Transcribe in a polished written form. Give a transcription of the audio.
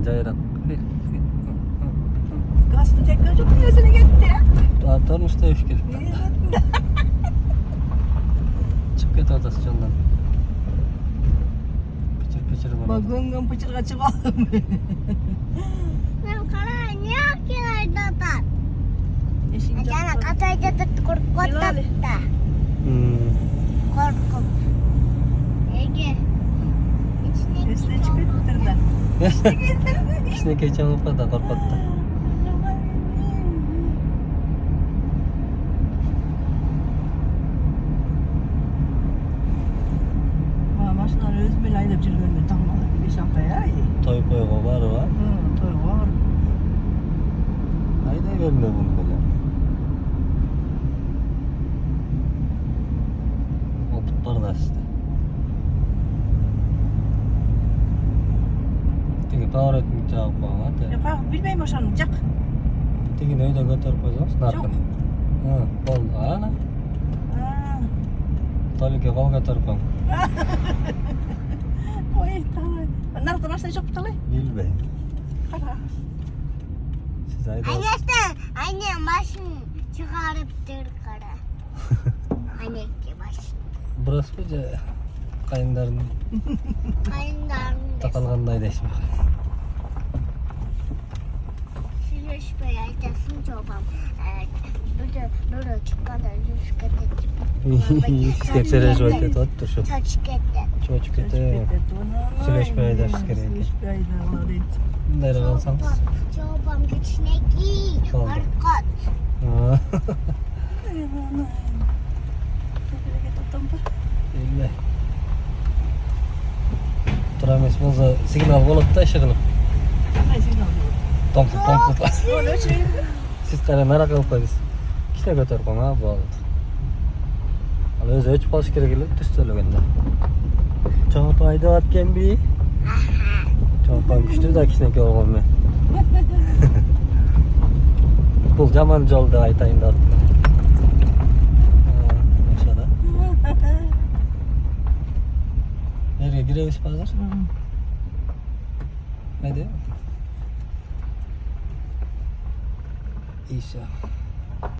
cayran. Kastı tekrar çok yüzüne gitti. Atarmış da eşkil. Çık git orada sıçandan. Pıçır bana. Bak gıngın pıçır kaçık oldum. Ben karar niye akılar datar? Eşin Acana katayda da korkut da. Korkup. Ege. Üstüne çıkarttırlar. İçine geçen ufak da korkuttu. Maşlar öz bir ayda bir görmüyor. Tamam. Bir şapkaya iyi. Toy koyuğa var. Toy var. Ayda görmüyor bunu böyle. O putlar da işte. Tegi power etmek cevap koyma. Yapar bilmeyim hoşlanacak. Tegi neyi de götürüp koyacağız. Çok. Narkın. Oldu. Ana. Tabii ki kol götürüp koyma. Oy tamam. Nerede başta çok tutalım? Bilmeyim. Siz ayda Annem başını çıkarıp dur kara. Anne başını. burası koca kayınların Kayınlarım da. takılgandaydı şimdi. Süreç beyazlasın çoban. Böyle çıkmadan yüz Sketçere joyte tuttu şu. Saç kette. Çocuk ete. Süreç beyler skere. Nereye alsanız? Çoban güçüne giy. Oldu. Arkat. Bilme. Turamış bolsa signal bolup da ışıkını. Tompu. Siz kare merak kılıp koydunuz. İşte götür koyma bu oldu. Al özü üç baş kere gelip düştürlüğünde. Çoğu payda atken bir. Çoğu paymıştır da kişine ki olmam ben. Bul zaman jolda aytayın da attı. Aşağıda. Nereye gireyiz pazar? Hadi. İnşallah.